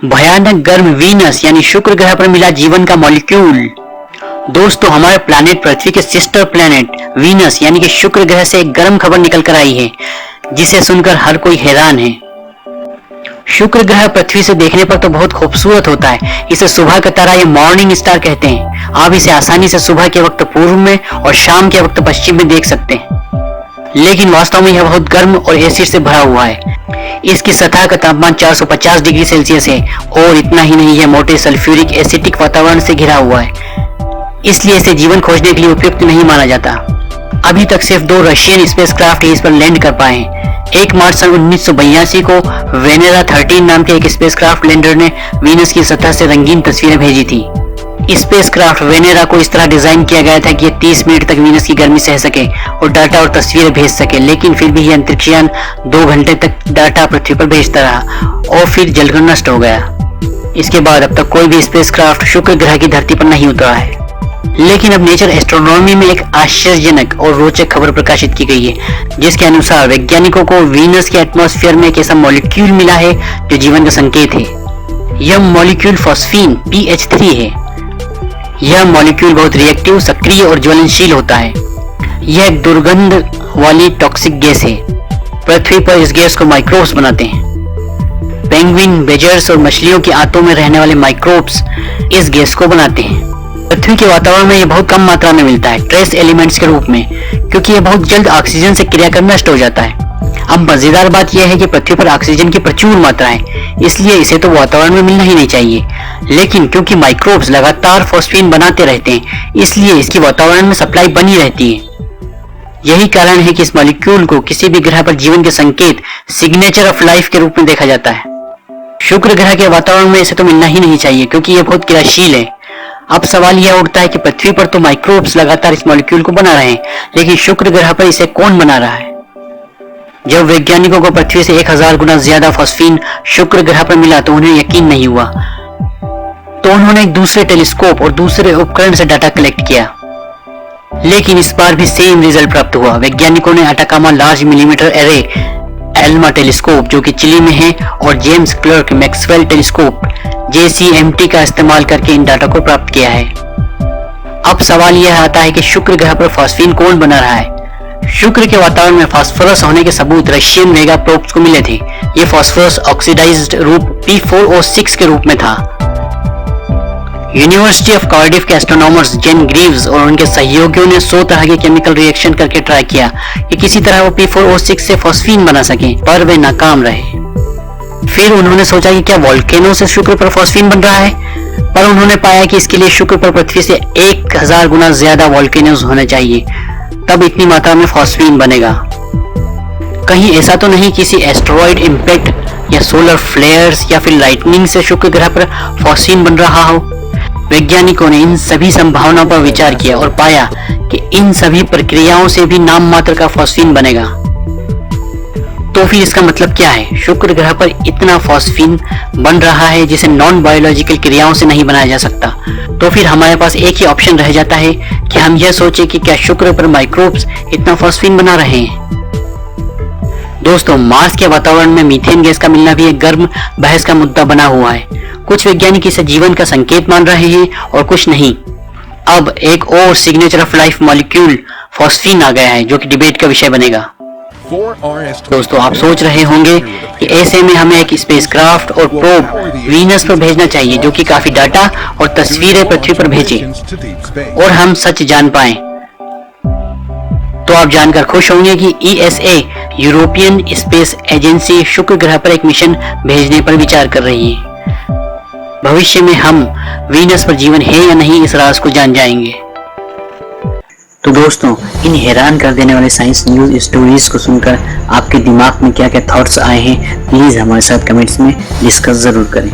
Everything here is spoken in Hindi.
भयानक गर्म वीनस यानी शुक्र ग्रह पर मिला जीवन का मॉलिक्यूल। दोस्तों, हमारे प्लैनेट पृथ्वी के सिस्टर प्लैनेट वीनस यानी कि शुक्र ग्रह से एक गर्म खबर निकल कर आई है, जिसे सुनकर हर कोई हैरान है। शुक्र ग्रह पृथ्वी से देखने पर तो बहुत खूबसूरत होता है। इसे सुबह का तारा या मॉर्निंग स्टार कहते हैं। आप इसे आसानी से सुबह के वक्त पूर्व में और शाम के वक्त पश्चिम में देख सकते हैं, लेकिन वास्तव में यह बहुत गर्म और एसिड से भरा हुआ है। इसकी सतह का तापमान 450 डिग्री सेल्सियस है और इतना ही नहीं, यह मोटे सल्फ्यूरिक एसिटिक वातावरण से घिरा हुआ है, इसलिए इसे जीवन खोजने के लिए उपयुक्त नहीं माना जाता। अभी तक सिर्फ 2 रशियन स्पेसक्राफ्ट इस पर लैंड कर पाए हैं। एक मार्च सन 1982 को वेनेरा 13 नाम के एक स्पेसक्राफ्ट लैंडर ने वीनस की सतह से रंगीन तस्वीरें भेजी थी। स्पेसक्राफ्ट वेनेरा को इस तरह डिजाइन किया गया था कि यह 30 मिनट तक वीनस की गर्मी सह सके और डाटा और तस्वीरें भेज सके, लेकिन फिर भी यह अंतरिक्षयान 2 घंटे तक डाटा पृथ्वी पर भेजता रहा और फिर जलकर नष्ट हो गया। इसके बाद अब तक कोई भी स्पेसक्राफ्ट शुक्र ग्रह की धरती पर नहीं उतरा है। लेकिन अब नेचर एस्ट्रोनॉमी में एक आश्चर्यजनक और रोचक खबर प्रकाशित की गई है, जिसके अनुसार वैज्ञानिकों को वीनस के एटमॉस्फेयर में एक ऐसा मॉलिक्यूल मिला है जो जीवन का संकेत है। यह मॉलिक्यूल फॉस्फीन PH3 है। यह मॉलिक्यूल बहुत रिएक्टिव, सक्रिय और ज्वलनशील होता है। यह एक दुर्गंध वाली टॉक्सिक गैस है। पृथ्वी पर इस गैस को माइक्रोब्स बनाते हैं। पेंगुइन, बेजर्स और मछलियों के आंतों में रहने वाले माइक्रोब्स इस गैस को बनाते हैं। पृथ्वी के वातावरण में यह बहुत कम मात्रा में मिलता है, ट्रेस एलिमेंट्स के रूप में, क्योंकि यह बहुत जल्द ऑक्सीजन से क्रिया कर नष्ट हो जाता है। अब मजेदार बात यह है कि पृथ्वी पर ऑक्सीजन की प्रचुर मात्रा है, इसलिए इसे तो वातावरण में मिलना ही नहीं चाहिए। लेकिन क्योंकि माइक्रोब्स लगातार फॉस्फीन बनाते रहते हैं, इसलिए इसकी वातावरण में सप्लाई बनी रहती है। यही कारण है कि इस मॉलिक्यूल को किसी भी ग्रह पर जीवन के संकेत, सिग्नेचर ऑफ लाइफ के रूप में देखा जाता है। शुक्र ग्रह के वातावरण में इसे तो मिलना ही नहीं चाहिए, क्योंकि यह बहुत क्रियाशील है। अब सवाल यह उठता है कि पृथ्वी पर तो माइक्रोब्स लगातार इस मॉलिक्यूल को बना रहे हैं, लेकिन शुक्र ग्रह पर इसे कौन बना रहा है? जब वैज्ञानिकों को पृथ्वी से 1000 गुना ज्यादा फॉस्फीन शुक्र ग्रह पर मिला तो उन्हें यकीन नहीं हुआ। तो उन्होंने एक दूसरे टेलीस्कोप और दूसरे उपकरण से डाटा कलेक्ट किया, लेकिन इस बार भी सेम रिजल्ट प्राप्त हुआ। वैज्ञानिकों ने Atacama large millimetre array Elma telescope, जो कि चिली में है, और James clerk Maxwell telescope JCMT का इस्तेमाल करके इन डाटा को प्राप्त किया है। अब सवाल यह आता है कि शुक्र ग्रह पर फॉस्फीन कौन बना रहा है? शुक्र के वातावरण में फास्फोरस होने के सबूत रशियन मेगा प्रोब्स को मिले थे। ये फास्फोरस ऑक्सीडाइज्ड रूप P4O6 के रूप में था। यूनिवर्सिटी ऑफ कार्डिफ के एस्ट्रोनॉमर्स जेन ग्रीव्स और उनके सहयोगियों ने 100 तरह के केमिकल रिएक्शन करके ट्राई किया कि किसी तरह वो P4O6 से फॉस्फीन बना सके, पर वे नाकाम रहे। फिर उन्होंने सोचा कि क्या वोल्केनो से शुक्र पर फॉस्फीन बन रहा है, पर उन्होंने पाया कि इसके लिए शुक्र पर पृथ्वी से 1000 गुना ज्यादा वोल्केनोज होने चाहिए, तब इतनी मात्रा में फॉस्फीन बनेगा। कहीं ऐसा तो नहीं किसी एस्टेरॉयड इंपैक्ट या सोलर फ्लेयर्स या फिर लाइटनिंग से शुक्र ग्रह पर फॉस्फीन बन रहा हो? वैज्ञानिकों ने इन सभी संभावनाओं पर विचार किया और पाया कि इन सभी प्रक्रियाओं से भी नाम मात्र का फॉस्फीन बनेगा। तो फिर इसका मतलब क्या है? शुक्र ग्रह पर इतना फॉस्फीन बन रहा है जिसे नॉन बायोलॉजिकल क्रियाओं से नहीं बनाया जा सकता। तो फिर हमारे पास एक ही ऑप्शन रह जाता है कि हम यह सोचें कि क्या शुक्र पर माइक्रोब्स इतना फॉस्फीन बना रहे हैं। दोस्तों, मार्स के वातावरण में मीथेन गैस का मिलना भी एक गर्म बहस का मुद्दा बना हुआ है। कुछ वैज्ञानिक इसे जीवन का संकेत मान रहे हैं और कुछ नहीं। अब एक और signature of life molecule phosphine आ गया है, जो कि डिबेट का विषय बनेगा। दोस्तों, आप सोच रहे होंगे कि ऐसे में हमें एक स्पेसक्राफ्ट और प्रोब वीनस पर भेजना चाहिए, जो कि काफी डाटा और तस्वीरें पृथ्वी पर भेजे और हम सच जान पाएं। तो आप जानकर खुश होंगे कि ESA यूरोपियन स्पेस एजेंसी शुक्र ग्रह पर एक मिशन भेजने पर विचार कर रही है। भविष्य में हम वीनस पर जीवन है या नहीं, इस राज को जान जाएंगे। तो दोस्तों, इन हैरान कर देने वाले साइंस न्यूज स्टोरीज को सुनकर आपके दिमाग में क्या क्या थॉट्स आए हैं, प्लीज हमारे साथ कमेंट्स में डिस्कस जरूर करें।